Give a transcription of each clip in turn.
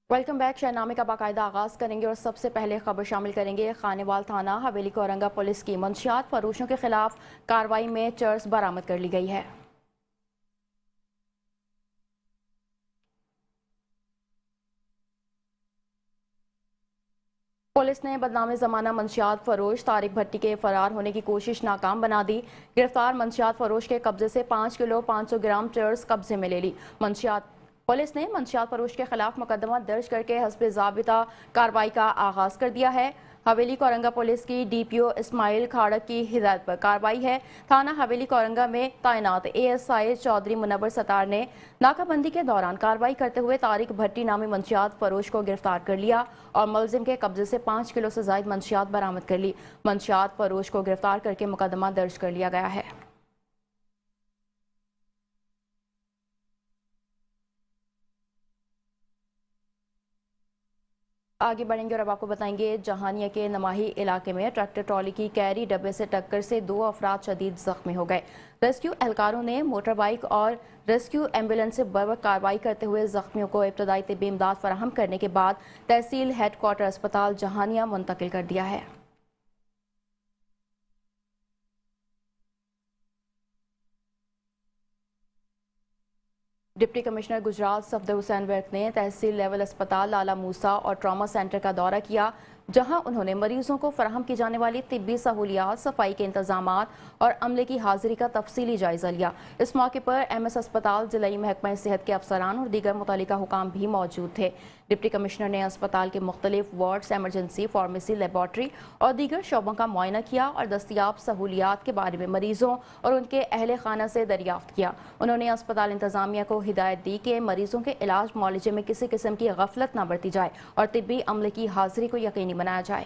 Welcome back. शहनामे का बाकायदा आगाज करेंगे और सबसे पहले खबर शामिल करेंगे। खानेवाल थाना हवेली को औरंगा पुलिस की मंशियात फरोशों के खिलाफ कार्रवाई में चर्स बरामद कर ली गई है। पुलिस ने बदनामे जमाना मंशियात फरोश तारिक भट्टी के फरार होने की कोशिश नाकाम बना दी। गिरफ्तार मंशियात फरोश के कब्जे से 5 किलो 500 ग्राम चर्स कब्जे में ले ली। पुलिस ने मंशियात फरोश के खिलाफ मुकदमा दर्ज करके हस्बे ज़ाबिता कार्रवाई का आगाज कर दिया है। हवेली कोरंगा पुलिस की डीपीओ इस्माइल खाड़क की हिदायत पर कार्रवाई है। थाना हवेली कोरंगा में तैनात एएसआई चौधरी मुनव्वर सत्तार ने नाकाबंदी के दौरान कार्रवाई करते हुए तारिक भट्टी नामी मंशियात फरोश को गिरफ्तार कर लिया और मुलजिम के कब्जे से 5 किलो से ज्यादा मंशियात बरामद कर ली। मंशियात फरोश को गिरफ्तार करके मुकदमा दर्ज कर लिया गया है। आगे बढ़ेंगे और अब आपको बताएंगे जहानिया के नमाही इलाके में ट्रैक्टर ट्रॉली की कैरी डब्बे से टक्कर से 2 अफराद शदीद जख्मी हो गए। रेस्क्यू एहलकारों ने मोटर बाइक और रेस्क्यू एम्बुलेंस से बर्वक्त कार्रवाई करते हुए जख्मियों को इब्तदाई तिब्बी इमदाद फराहम करने के बाद तहसील हेडक्वार्टर अस्पताल जहानिया मुंतकिल कर दिया है। Deputy commissioner Gujarat Safdar Hussain work ने तहसील लेवल अस्पताल लाला मूसा और ट्रॉमा सेंटर का दौरा किया, जहां उन्होंने मरीजों को फराहम की जाने वाली तिब्बी सहूलियात, सफाई के इंतजामात और अमले की हाजिरी का तफसीली जायजा लिया। इस मौके पर एमएस अस्पताल, जिलाई महकमा सेहत के अफसरान और दीगर मुतल्लिका हुकाम भी मौजूद थे। डिप्टी कमिश्नर ने अस्पताल के मुख्तलिफ वार्ड्स, एमरजेंसी, फार्मेसी, लेबॉर्ट्री और दीगर शोबों का मुआयना किया और दस्तियाब सहूलियात के बारे में मरीजों और उनके अहल खाना से दरियाफ्त किया। उन्होंने अस्पताल इंतजामिया को हिदायत दी कि मरीजों के इलाज मुआलजे में किसी किस्म की गफलत न बरती जाए और तिब्बी अमले की हाजिरी को यकीनी बनाया जाए।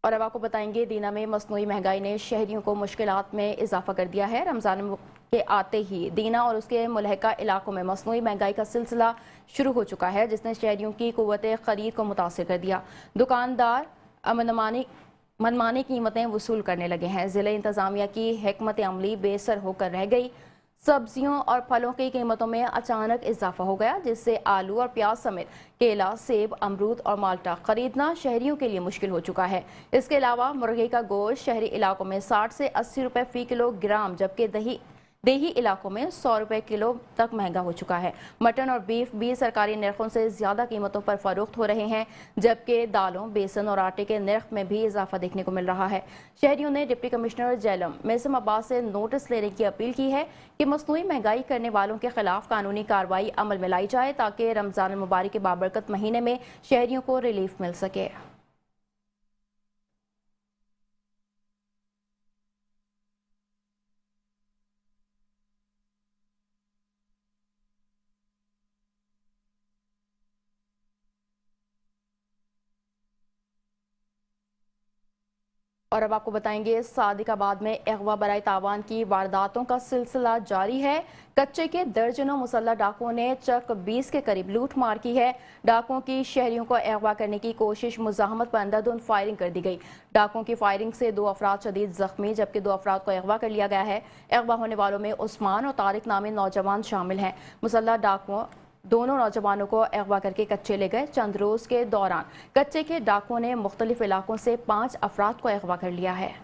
और अब आपको बताएंगे दीना में मसनूई महंगाई ने शहरियों को मुश्किलात में इजाफा कर दिया है। रमजान के आते ही दीना और उसके मुलहका इलाकों में मसनूई महंगाई का सिलसिला शुरू हो चुका है, जिसने शहरियों की कुव्वत खरीद को मुतासिर कर दिया। दुकानदार मनमानी कीमतें वसूल करने लगे हैं। जिला इंतजामिया की हिकमत अमली बेसर होकर रह गई। सब्जियों और फलों की कीमतों में अचानक इजाफा हो गया, जिससे आलू और प्याज समेत केला, सेब, अमरूद और माल्टा खरीदना शहरियों के लिए मुश्किल हो चुका है। इसके अलावा मुर्गे का गोश्त शहरी इलाकों में 60 से 80 रुपए फी किलोग्राम, जबकि देही इलाकों में 100 रुपए किलो तक महंगा हो चुका है। मटन और बीफ भी सरकारी नरखों से ज्यादा कीमतों पर फरोख्त हो रहे हैं, जबकि दालों, बेसन और आटे के नर्ख में भी इजाफा देखने को मिल रहा है। शहरियों ने डिप्टी कमिश्नर जैलम मेसम अब्बास से नोटिस लेने की अपील की है कि मसनूई महंगाई करने वालों के खिलाफ कानूनी कार्रवाई अमल में लाई जाए, ताकि रमजान मुबारक के बाबरकत महीने में शहरियों को रिलीफ मिल सके। और अब आपको बताएंगे सादिकाबाद में अगवा बराए तावान की वारदातों का सिलसिला जारी है। कच्चे के दर्जनों मुसल्लह डाकुओं ने चक 20 के करीब लूट मार की है। डाकुओं की शहरियों को अगवा करने की कोशिश, मुजाहमत पर अंधाधुंध फायरिंग कर दी गई। डाकुओं की फायरिंग से 2 अफराद शदीद जख्मी, जबकि 2 अफराद को अगवा कर लिया गया है। अगवा होने वालों में उस्मान और तारिक नामी नौजवान शामिल हैं। मुसल्लह डाकुओं दोनों नौजवानों को अगवा करके कच्चे ले गए। चंद रोज के दौरान कच्चे के डाकुओं ने मुख्तलिफ इलाकों से 5 अफराद को अगवा कर लिया है।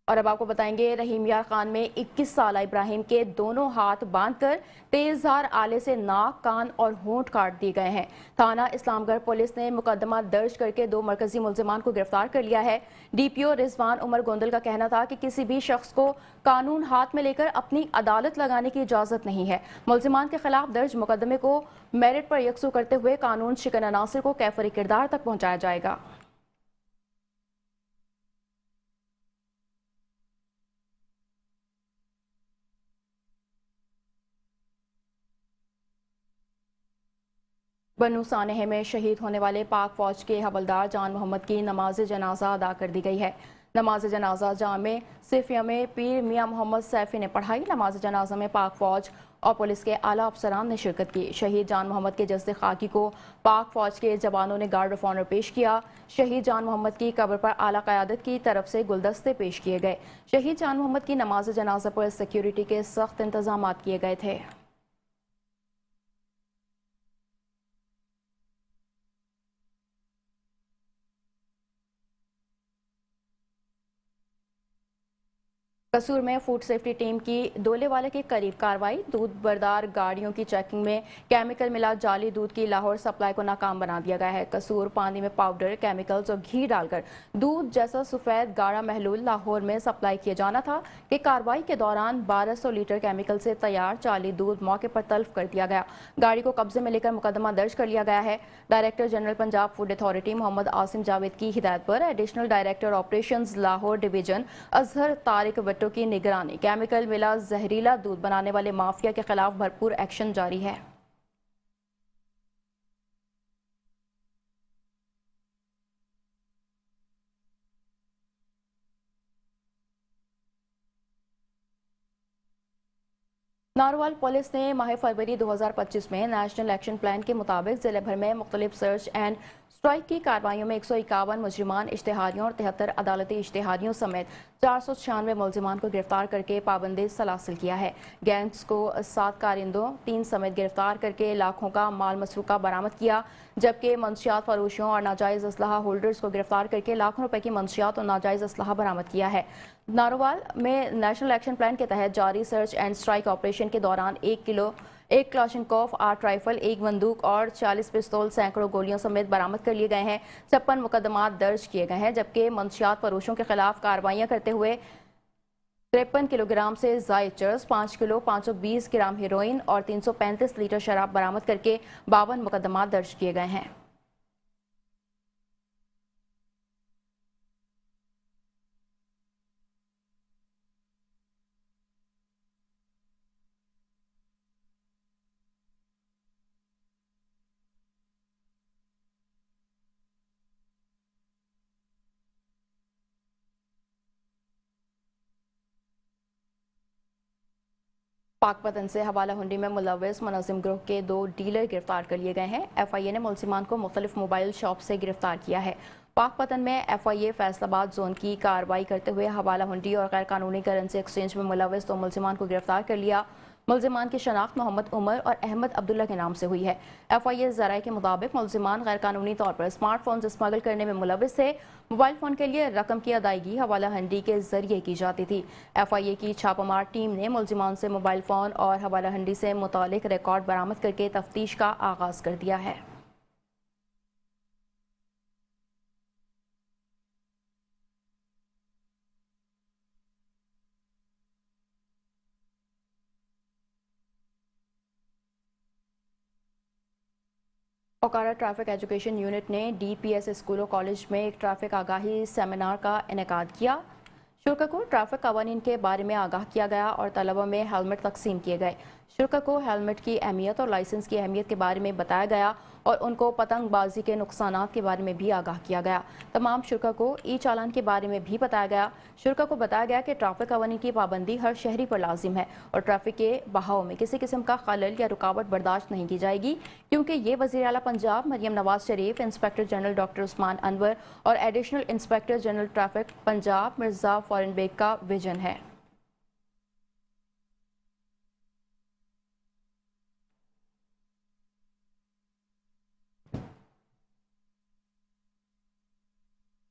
और अब आपको बताएंगे रहीम यार खान में 21 साल इब्राहिम के दोनों हाथ बांधकर तेजधार आले से नाक, कान और होंठ काट दिए गए हैं। थाना इस्लामगढ़ पुलिस ने मुकदमा दर्ज करके 2 मरकजी मुलजिमान को गिरफ्तार कर लिया है। डीपीओ रिजवान उमर गोंदल का कहना था कि किसी भी शख्स को कानून हाथ में लेकर अपनी अदालत लगाने की इजाजत नहीं है। मुलजिमान के खिलाफ दर्ज मुकदमे को मेरिट पर यकसू करते हुए कानून शिकन अनासर को कैफरी किरदार तक पहुंचाया जाएगा। बनु सानेह में शहीद होने वाले पाक फौज के हवलदार जान मोहम्मद की नमाज जनाजा अदा कर दी गई है। नमाज जनाजा जामे सिफिया में पीर मियां मोहम्मद सैफी ने पढ़ाई। नमाज जनाजा में पाक फौज और पुलिस के आला अफसरान ने शिरकत की। शहीद जान मोहम्मद के जस्द खाकी को पाक फौज के जवानों ने गार्ड ऑफ ऑनर पेश किया। शहीद जान मोहम्मद की कब्र पर आला क़यादत की तरफ से गुलदस्ते पेश किए गए। शहीद जान मोहम्मद की नमाज जनाजा पर सिक्योरिटी के सख्त इंतजाम किए गए थे। कसूर में फूड सेफ्टी टीम की डोलेवाले के करीब कार्रवाई। दूध बरदार गाड़ियों की चेकिंग में केमिकल मिला जाली दूध की लाहौर सप्लाई को नाकाम बना दिया गया है। कसूर पानी में पाउडर, केमिकल्स और घी डालकर दूध जैसा सफेद गाढ़ा महलूल लाहौर में सप्लाई किया जाना था कि कार्रवाई के दौरान 1200 लीटर केमिकल से तैयार जाली दूध मौके पर तल्फ कर दिया गया। गाड़ी को कब्जे में लेकर मुकदमा दर्ज कर लिया गया है। Director general Punjab food authority Mohammed Asim Javed की हिदायत पर additional director operations Lahore division Azhar Tariq की निगरानी केमिकल मिला जहरीला दूध बनाने वाले माफिया के खिलाफ भरपूर एक्शन जारी है। नारोवाल पुलिस ने माह फरवरी 2025 में नेशनल एक्शन प्लान के मुताबिक जिले भर में मुख्तलिफ सर्च एंड स्ट्राइक की कार्रवाइयों में 151 मुजरिमान इश्तेहारियों और 73 अदालती इश्तेहारियों समेत 496 मुलजिमान को गिरफ्तार करके पाबंदी सलासिल किया है। गैंग्स को 7 कारिंदों 3 समेत गिरफ्तार करके लाखों का माल मसरूका बरामद किया, जबकि मंशियात फरोशों और नाजायज़ असलहा होल्डर्स को गिरफ्तार करके लाखों रुपए की मंशियात और नाजायज़ असलहा बरामद किया है। नारोवाल में नेशनल एक्शन प्लान के तहत जारी सर्च एंड स्ट्राइक ऑपरेशन के दौरान 1 क्लाशनकोफ, 8 राइफल, 1 बंदूक और 40 पिस्तौल, सैकड़ों गोलियों समेत बरामद कर लिए गए हैं। 56 मुकदमा दर्ज किए गए हैं, जबकि मंशियात फरोशों के खिलाफ कार्रवाइयां करते हुए 53 किलोग्राम से जायद चर्स, 5 किलो 520 ग्राम हीरोइन और 335 लीटर शराब बरामद करके 52 मुकदमा दर्ज किए गए हैं। पाकपतन से हवाला हुंडी में मुलविस मुनज़्ज़िम ग्रुप के 2 डीलर गिरफ्तार कर लिए गए हैं। FIA ने मुलजिमान को मुख्तलिफ मोबाइल शॉप से गिरफ्तार किया है। पाकपतन में FIA फैसलाबाद जोन की कार्रवाई करते हुए हवाला हुंडी और गैर कानूनी करेंसी एक्सचेंज में मुलविस 2 मुलजिमान को गिरफ्तार कर लिया। मुलजिमान की शनाख्त मोहम्मद उमर और अहमद अब्दुल्ला के नाम से हुई है। FIA ज़राए के मुताबिक मुलजिमान गैर कानूनी तौर पर स्मार्टफोन स्मगल करने में मुलविस थे। मोबाइल फ़ोन के लिए रकम की अदायगी हवाला हंडी के जरिए की जाती थी। FIA की छापामार टीम ने मुलजिमान से मोबाइल फ़ोन और हवाला हंडी से मुतालिक रिकॉर्ड बरामद करके तफ्तीश का आगाज़ कर दिया है। ओकारा ट्रैफिक एजुकेशन यूनिट ने DPS स्कूलों कॉलेज में एक ट्रैफिक आगाही सेमिनार का इनेकाद किया। शुल्क को ट्रैफिक कवानीन के बारे में आगाह किया गया और तलबा में हेलमेट तकसीम किए गए। शुल्क को हेलमेट की अहमियत और लाइसेंस की अहमियत के बारे में बताया गया और उनको पतंगबाजी के नुकसानात के बारे में भी आगाह किया गया। तमाम शुल्क को ई चालान के बारे में भी बताया गया। शुल्क को बताया गया कि ट्रैफिक कवानीन की पाबंदी हर शहरी पर लाजिम है और ट्रैफिक के बहाव में किसी किस्म का खलल या रुकावट बर्दाश्त नहीं की जाएगी, क्योंकि ये वज़ीर आला Punjab Maryam Nawaz Sharif, inspector general doctor Usman Anwar और additional inspector general traffic Punjab Mirza Faran Beg का विजन है।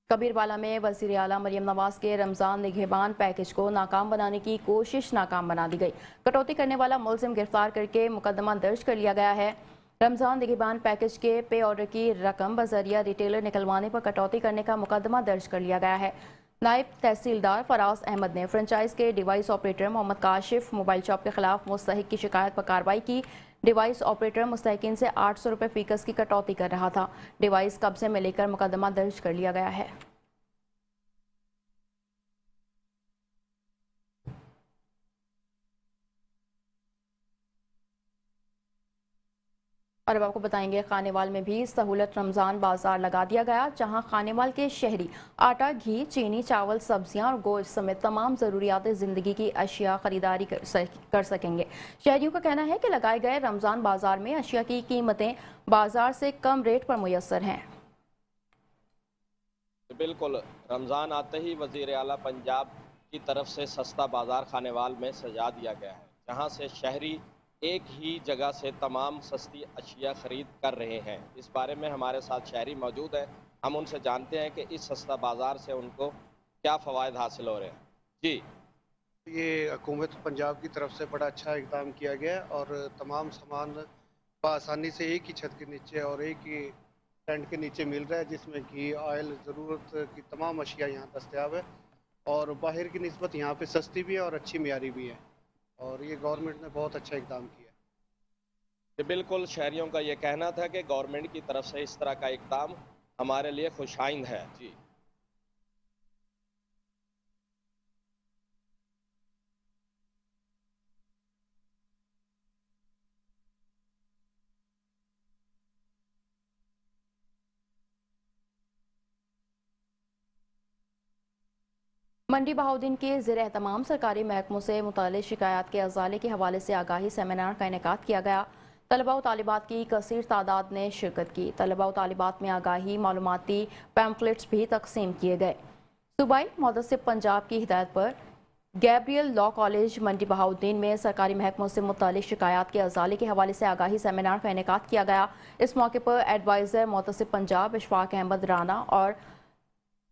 कबीरवाला में वज़ीर आला मरियम नवाज के रमज़ान निगहबान पैकेज को नाकाम बनाने की कोशिश नाकाम बना दी गई। कटौती करने वाला मुलजिम गिरफ्तार करके मुकदमा दर्ज कर लिया गया है। रमज़ान निगहबान पैकेज के पे ऑर्डर की रकम बजरिया रिटेलर निकलवाने पर कटौती करने का मुकदमा दर्ज कर लिया गया है। नायब तहसीलदार फराज अहमद ने फ्रेंचाइज के device operator Mohammed Kashif mobile shop के खिलाफ मुस्तहिक की शिकायत पर कार्रवाई की। डिवाइस ऑपरेटर मुस्तहिकीन से 800 रुपये फीकस की कटौती कर रहा था। डिवाइस कब्जे में लेकर मुकदमा दर्ज कर लिया गया है। और अब आपको बताएंगे खानेवाल में भी सहूलत रमज़ान बाजार लगा दिया गया, जहां खानेवाल के शहरी आटा, घी, चीनी, चावल, सब्जियां और गोश्त समेत तमाम ज़रूरियात ज़िंदगी की अशिया खरीदारी कर सकेंगे। शहरियों का कहना है कि लगाए गए रमज़ान बाजार में अशिया की कीमतें बाजार से कम रेट पर मुयस्सर हैं। बिल्कुल, रमज़ान आते ही वज़ीर आला पंजाब की तरफ से सस्ता बाज़ार खानेवाल में सजा दिया गया है, जहां से शहरी एक ही जगह से तमाम सस्ती अशिया खरीद कर रहे हैं। इस बारे में हमारे साथ शहरी मौजूद हैं, हम उनसे जानते हैं कि इस सस्ता बाज़ार से उनको क्या फ़वाइद हासिल हो रहे हैं। जी। ये हुकूमत पंजाब की तरफ से बड़ा अच्छा इक़दाम किया गया है और तमाम सामान बआसानी से एक ही छत के नीचे और एक ही टेंट के नीचे मिल रहा है, जिसमें घी, ऑयल, ज़रूरत की तमाम अशिया यहाँ दस्तयाब है और बाहर की निस्बत यहाँ पे सस्ती भी है और अच्छी मियारी भी है और ये गवर्नमेंट ने बहुत अच्छा इक़दाम किया है। जी, बिल्कुल, शहरियों का ये कहना था कि गवर्नमेंट की तरफ से इस तरह का इक़दाम हमारे लिए खुशाइंद है। जी। मंडी बहाउद्दीन के ज़ेर एहतमाम सरकारी महकमों से मुतालिक शिकायत के अजाले के हवाले से आगाही सेमिनार का इनेकाद किया गया। तलबा व तालिबात की कसीर तादाद ने शिरकत की। तलबा व तालिबात में आगाही मालूमाती पैम्फलेट्स भी तकसीम किए गए। सूबाई मुहतसिब पंजाब की हिदायत पर गैब्रियल लॉ कॉलेज मंडी बहाउद्दीन में सरकारी महकमों से मुतालिक शिकायत के अजाले के हवाले से आगाही सेमिनार का इनेकाद किया गया। इस मौके पर एडवाइज़र मुहतसिब पंजाब इशफाक अहमद राना और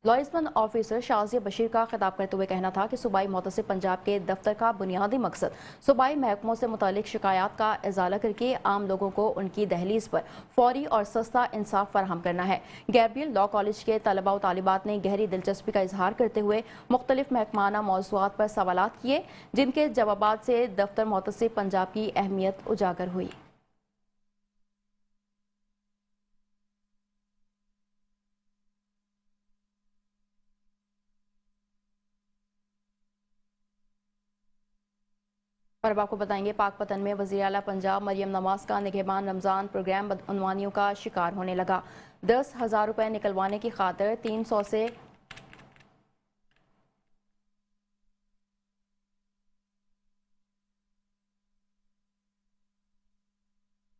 लॉइजमन ऑफिसर शाजिया बशीर का खिताब करते हुए कहना था कि सूबाई मुहतसिब पंजाब के दफ्तर का बुनियादी मकसद सूबाई महकमों से मुतालिक शिकायत का इजाला करके आम लोगों को उनकी दहलीज पर फौरी और सस्ता इंसाफ फराहम करना है। गैब्रियल लॉ कॉलेज के तलबा व तालिबात ने गहरी दिलचस्पी का इजहार करते हुए मुख्तलिफ महकमाना मौज़ूआत पर सवालात किए, जिनके जवाबात से दफ्तर मुहतसिब पंजाब की अहमियत उजागर हुई। और अब आपको बताएंगे पाकपतन में वज़ीर आला पंजाब मरियम नवाज का निगहबान रमज़ान प्रोग्राम बदअनवानियों का शिकार होने लगा। 10,000 रुपये निकलवाने की खातिर 300 से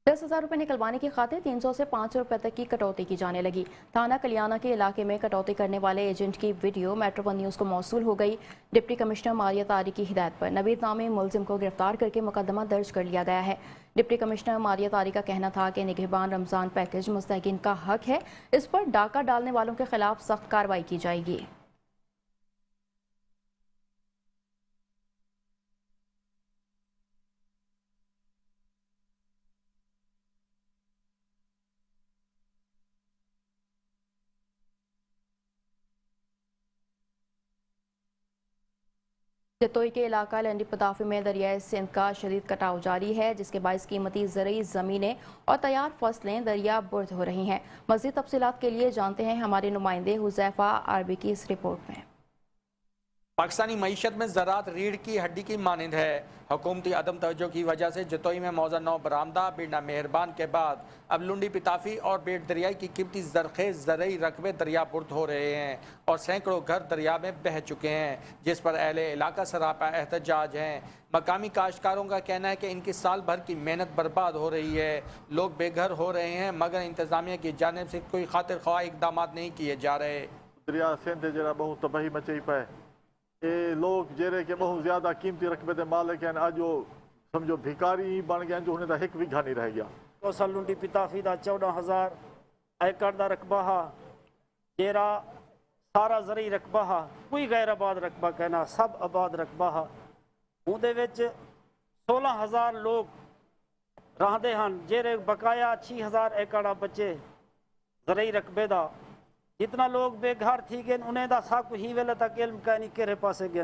10,000 रुपये निकलवाने की खातिर 300 से 500 रुपये तक की कटौती की जाने लगी। थाना कलियाना के इलाके में कटौती करने वाले एजेंट की वीडियो मेट्रो वन न्यूज़ को मौसूल हो गई। डिप्टी कमिश्नर मारिया तारी की हिदायत पर नवीद नामी मुलजिम को गिरफ्तार करके मुकदमा दर्ज कर लिया गया है। डिप्टी कमिश्नर मारिया तारी का कहना था कि निगहबान रमज़ान पैकेज मुस्तहिकीन का हक है, इस पर डाका डालने वालों के खिलाफ सख्त कार्रवाई की जाएगी। जतोई के इलाका लंडी पताफी में दरियाए सिंध का शदीद कटाव जारी है, जिसके बायस कीमती ज़रूरी ज़मीनें और तैयार फसलें दरिया बुर्द हो रही हैं। मज़ीद तफसीलात के लिए जानते हैं हमारे नुमाइंदे हुज़ैफा आरबी की इस रिपोर्ट में। पाकिस्तानी मईशत में ज़राअत रीढ़ की हड्डी की मानंद है। हुकूमती अदम तवज्जो की वजह से जतोई में मौजा नौ बरामदा बिरना मेहरबान के बाद अब लुंडी पिताफी और बेट दरियाई की कीमती जरखेज ज़रई रकबे दरिया बुर्द हो रहे हैं और सैकड़ों घर दरिया में बह चुके हैं, जिस पर अहले इलाका सरापा एहतजाज हैं। मकामी काश्तकारों का कहना है कि इनकी साल भर की मेहनत बर्बाद हो रही है। लोग बेघर हो रहे हैं मगर इंतजामिया की जानिब से कोई खातिर ख्वाह इकदाम नहीं किए जा रहे। दरिया सिंध जरा बहुत तबाही मची पे ये लोग जेरे के बहुत ज्यादा कीमती रकबे के मालिक हैं, अज वो समझो भिकारी बन गए जो उन्हें एक बीघा नहीं रह गया। कोसा लुंडी पिताफी का 14,000 एकड़ का रकबा हा, जेरा सारा जरी रकबा हा, कोई गैर आबाद रकबा कहना सब आबाद रकबा हा। उहदे विच 16,000 लोग रहते हैं, जेरे बकाया 6,000 एकड़ बचे जरी रकबे का। जितना लोग बेघर थी गए उन्हें दा साकु ही वेले तक इल्म का नहीं केरे पासे गए।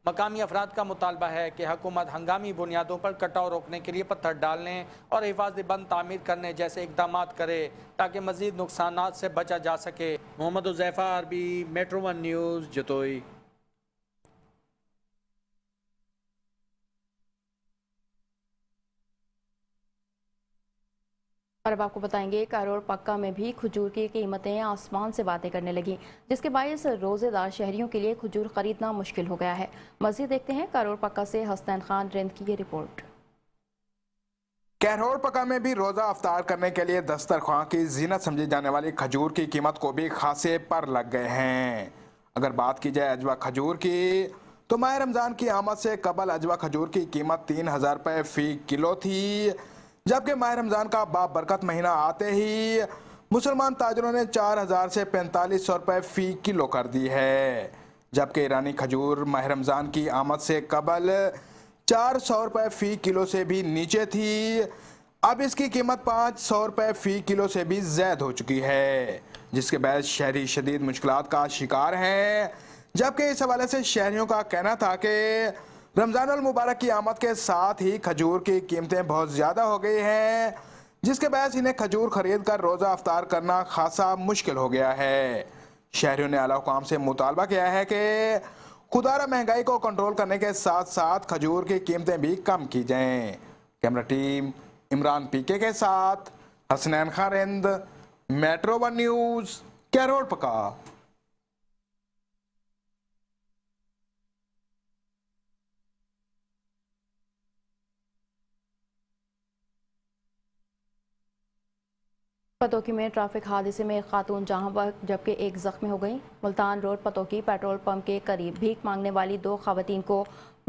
मकामी अफराद का मुतालबा है कि हुकूमत हंगामी बुनियादों पर कटाव रोकने के लिए पत्थर डालने और हिफाजती बंद तामीर करने जैसे इकदाम करे ताकि मजीद नुकसान से बचा जा सके। Mohammed Huzaifa RB, metro one news, Jatoi. और अब आपको बताएंगे करोड़ पक्का में भी खजूर की कीमतें आसमान से बातें करने लगी, जिसके बायस रोजेदार शहरियों के लिए खजूर खरीदना मुश्किल हो गया है। मज़ीद देखते हैं करोड़ पक्का से हसनैन खान रिंद की ये रिपोर्ट। कहरोड़ पका में भी रोजा अफ्तार करने के लिए दस्तरख्वां की जीनत समझी जाने वाली खजूर की कीमत को भी खासे पर लग गए हैं। अगर बात की जाए अजवा खजूर की तो माह रमजान की आमद से कबल अजवा खजूर की कीमत 3000 रुपये फी किलो थी, जबकि माह रमजान का बाबरकत महीना आते ही मुसलमान ताजरों ने 4000 से 4500 रुपये फी किलो कर दी है, जबकि ईरानी खजूर माह रमजान की आमद से कबल 400 रुपये फी किलो से भी नीचे थी। अब इसकी कीमत 500 रुपये फी किलो से भी ज़्यादा हो चुकी है, जिसके बाद शहरी शदीद मुश्किलात का शिकार हैं। जबकि इस हवाले से शहरियों का कहना था कि रमज़ानुल मुबारक की आमद के साथ ही खजूर की कीमतें बहुत ज़्यादा हो गई हैं, जिसके बाद इन्हें खजूर खरीद कर रोज़ा अफ्तार करना खासा मुश्किल हो गया है। शहरियों ने आला हुकाम से मुतालबा किया है कि खुदारा महंगाई को कंट्रोल करने के साथ साथ खजूर की कीमतें भी कम की जाएं। कैमरा टीम इमरान पीके के साथ हसनैन खान रिंद, मेट्रो 1 न्यूज़, कहरोड़ पका। पतोकी में ट्रैफिक हादसे में एक खातून जहां पर जबकि एक जख्मी हो गई। Multan road Pattoki petrol pump के करीब भीख मांगने वाली 2 खवातीन को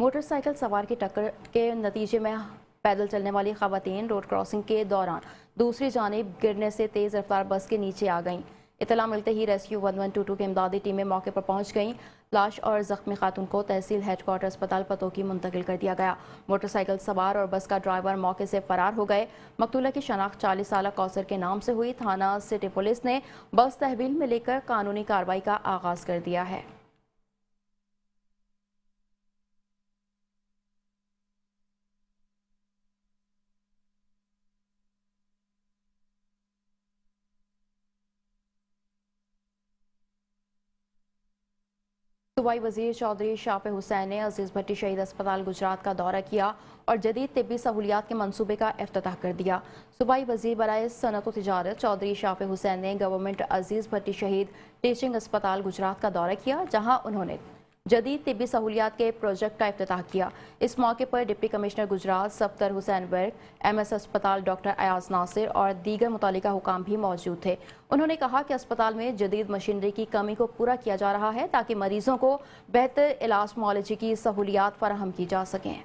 मोटरसाइकिल सवार की टक्कर के नतीजे में पैदल चलने वाली खवातीन रोड क्रॉसिंग के दौरान दूसरी जानिब गिरने से तेज़ रफ्तार बस के नीचे आ गईं। इतला मिलते ही रेस्क्यू 1122 की इमदादी टीमें मौके पर पहुंच गईं। लाश और जख्मी खातून को तहसील हेडक्वार्टर अस्पताल पतोकी मुंतकिल कर दिया गया। मोटरसाइकिल सवार और बस का ड्राइवर मौके से फरार हो गए। मकतूला की शनाख्त 40 साल कौसर के नाम से हुई। थाना सिटी पुलिस ने बस तहवील में लेकर कानूनी कार्रवाई का आगाज कर दिया है। सूबाई वजीर चौधरी शाफे हुसैन ने अजीज़ भट्टी शहीद अस्पताल गुजरात का दौरा किया और जदीद तिब्बी सहूलियात के मंसूबे का इफ्तिताह कर दिया। सूबाई वजीर बराए सनत व तिजारत चौधरी शाफे हुसैन ने गवर्नमेंट अजीज़ भट्टी शहीद टीचिंग अस्पताल गुजरात का दौरा किया, जहाँ उन्होंने जदीद तिब्बी सहूलियात के प्रोजेक्ट का इफ्तिताह किया। इस मौके पर डिप्टी कमिश्नर गुजरात सफ्तर हुसैन वर्ग, MS अस्पताल डॉक्टर अयाज नासिर और दीगर मुतालिका हुकाम भी मौजूद थे। उन्होंने कहा कि अस्पताल में जदीद मशीनरी की कमी को पूरा किया जा रहा है ताकि मरीजों को बेहतर इलाज मुआलजे की सहूलियात फराहम की जा सकें।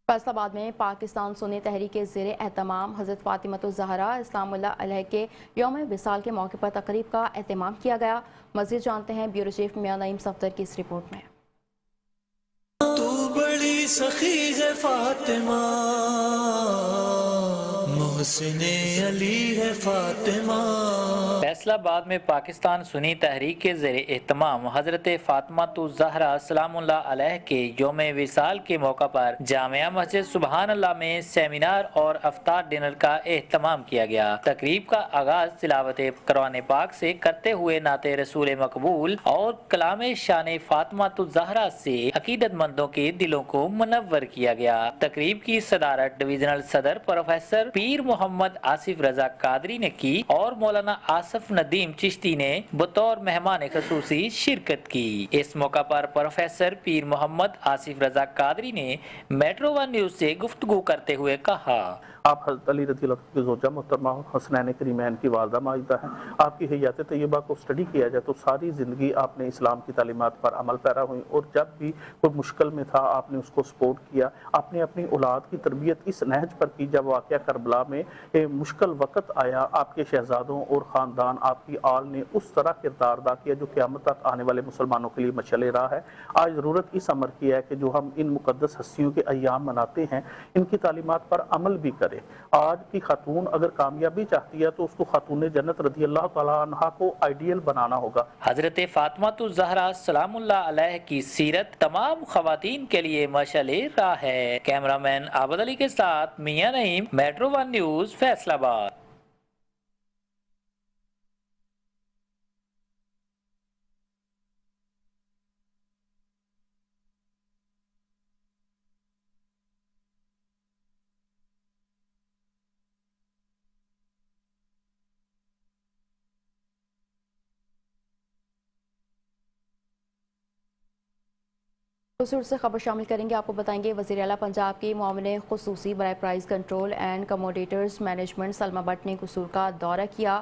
फैसलाबाद में पाकिस्तान सुन्नी तहरीक के ज़ेर एहतमाम हज़रत फ़ातिमतुज़ ज़हरा इस्लामुल्लाह अलैह के यौम विसाल के मौके पर तकरीब का एहतमाम किया गया। मज़ीद जानते हैं ब्यूरो चीफ मियां नईम सफ्दर की इस रिपोर्ट में। तू बड़ी सखी है फातिमा, मोहसिने अली है फातिमा। फैसलाबाद में पाकिस्तान सुन्नी तहरीक के ज़ेर एहतमाम हज़रत फ़ातिमतुज़ ज़हरा सलामुल्लाह अलैह के यौम विसाल के मौका पर जामिया मस्जिद सुबहान अल्लाह में सेमिनार और अफ्तार डिनर का एहतमाम किया गया। तकरीब का आगाज तिलावत कुरान पाक से करते हुए नाते रसूल मकबूल और कलाम शान फ़ातिमतुज़ ज़हरा से अकीदतमंदों के दिलों को मुनव्वर किया गया। तकरीब की सदारत डिविजनल सदर प्रोफेसर पीर मोहम्मद आसिफ रजा कादरी ने की और मौलाना आसिफ नदीम चिश्ती ने बतौर मेहमान खसूसी शिरकत की। इस मौका पर प्रोफेसर पीर मोहम्मद आसिफ रजा कादरी ने मेट्रो 1 न्यूज़ से गुफ्तगू करते हुए कहा, आप हज़रत अली रज़ी अल्लाह की ज़ौजा मोहतरमा हसनैन करीमैन की वालदा माजिदा हैं। आपकी हयात तैयबा को स्टडी किया जाए तो सारी ज़िंदगी आपने इस्लाम की तालीमात पर अमल पैरा हुई और जब भी कोई मुश्किल में था आपने उसको सपोर्ट किया। आपने अपनी औलाद की तरबियत इस नहज पर की जब वाक़या करबला में मुश्किल वक़्त आया, आपके शहजादों और ख़ानदान आपकी आल ने उस तरह किरदार अदा किया जो क़यामत तक आने वाले मुसलमानों के लिए मशअल राह है। आज ज़रूरत इस अमर की है कि जो हम इन मुक़द्दस हस्तियों के अय्याम मनाते हैं इनकी तालीमात पर अमल भी करें। करे। आज की खातून अगर कामयाबी चाहती है तो उसको खातून जन्नत रज़ी अल्लाह तआला अन्हा को आइडियल बनाना होगा। हजरत फातिमा तो ज़हरा सलामुल्लाह अलैह की सीरत तमाम खवातीन के लिए मशाल राह है। कैमरामैन आबद अली के साथ Mian Naeem, metro one news, Faisalabad. Kasur से खबर शामिल करेंगे। आपको बताएंगे वज़ीर आला पंजाब की मुआविन खुसूसी बराए price control and commodities management Salma Bhatt ने कसूर का दौरा किया।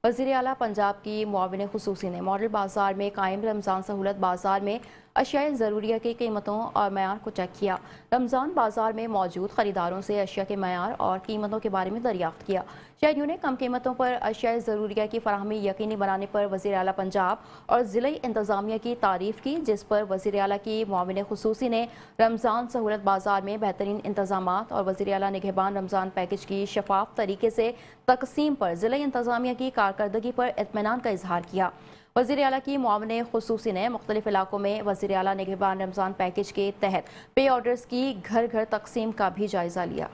वज़ीर आला पंजाब की मुआविन खुसूसी ने मॉडल बाजार में कायम रमज़ान सहूलत बाजार में अशिया ज़रूरिया की कीमतों और मयार को चेक किया। रमज़ान बाजार में मौजूद खरीदारों से अशिया के मयार और कीमतों के बारे में दरियाफ्त किया। शहरियों ने कम कीमतों पर अशिया ज़रूरिया की फराहमी यकीनी बनाने पर वज़ीर आला पंजाब और ज़िले इंतज़ामिया की तारीफ़ की, जिस पर वज़ीर आला की मुआविन खुसूसी ने रमज़ान सहूलत बाजार में बेहतरीन इंतज़ामात और वज़ीर आला निगहबान रमज़ान पैकेज की शफाफ तरीके से तकसीम पर ज़िले इंतज़ामिया की कारकर्दगी पर इत्मीनान का इजहार किया। वज़ीर आला की मुआविन खुसूसी ने मुख्तलिफ इलाकों में वज़ीर आला निगहबान रमज़ान पैकेज के तहत पे ऑर्डर्स की घर घर तकसीम का भी जायज़ा लिया।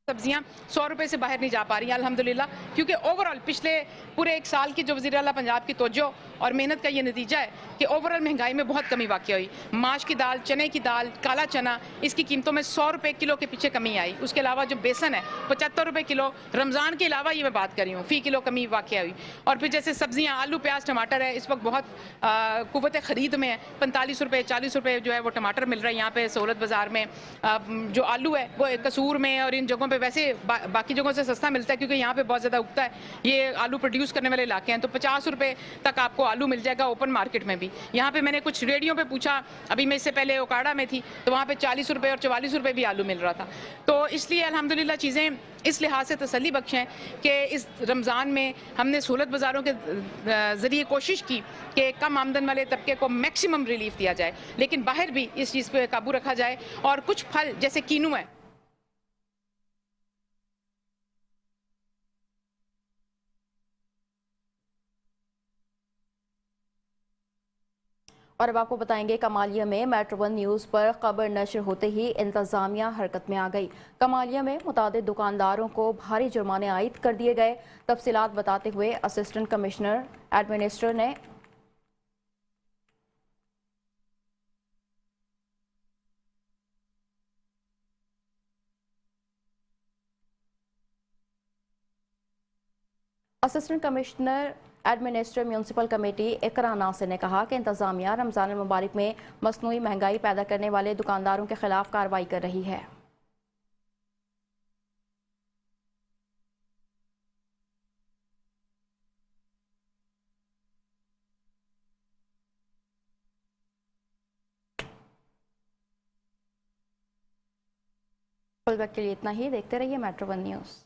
सब्जियां 100 रुपए से बाहर नहीं जा पा रही हैं अल्हम्दुलिल्लाह, क्योंकि ओवरऑल पिछले पूरे एक साल की जो वज़ीर आला पंजाब की तवज्जो और मेहनत का ये नतीजा है कि ओवरऑल महंगाई में बहुत कमी वाक़ई हुई। माश की दाल, चने की दाल, काला चना, इसकी कीमतों में 100 रुपए किलो के पीछे कमी आई। उसके अलावा जो बेसन है 75 रुपए किलो, रमज़ान के अलावा ये मैं बात कर रही हूँ, फ़ी किलो कमी वाक़ई हुई। और फिर जैसे सब्जियाँ, आलू, प्याज, टमाटर है, इस वक्त बहुत कुव्वत ख़रीद में है। 45 रुपए 40 रुपए जो है वो टमाटर मिल रहा है यहाँ पे सहूलत बाज़ार में। जो आलू है वो कसूर में और इन जगहों पे वैसे बाकी जगहों से सस्ता मिलता है, क्योंकि यहाँ पे बहुत ज़्यादा उगता है, ये आलू प्रोड्यूस करने वाले इलाके हैं। तो 50 रुपए तक आपको आलू मिल जाएगा ओपन मार्केट में भी। यहाँ पे मैंने कुछ रेडियो पे पूछा, अभी मैं इससे पहले ओकाड़ा में थी, तो वहाँ पे 40 रुपए और 44 रुपए भी आलू मिल रहा था। तो इसलिए अल्हम्दुलिल्लाह चीज़ें इस लिहाज से तसल्ली बख्श हैं कि इस रमज़ान में हमने सहूलत बाज़ारों के ज़रिए कोशिश की कि कम आमदन वाले तबके को मैक्सिमम रिलीफ दिया जाए, लेकिन बाहर भी इस चीज़ पर काबू रखा जाए। और कुछ फल जैसे कीनू है, और अब आपको बताएंगे कमालिया में मेट्रो वन न्यूज़ पर खबर नशर होते ही इंतज़ामिया हरकत में आ गई। कमालिया में मुतादिद दुकानदारों को भारी जुर्माने आयद कर दिए गए। तफसीलात बताते हुए असिस्टेंट कमिश्नर एडमिनिस्ट्रेटर ने assistant commissioner administrator municipal committee Iqra Nasir ने कहा कि इंतज़ामिया रमज़ान मुबारक में मसनूई महंगाई पैदा करने वाले दुकानदारों के खिलाफ कार्रवाई कर रही है। फिलहाल के लिए इतना ही। देखते रहिए मेट्रो वन न्यूज़।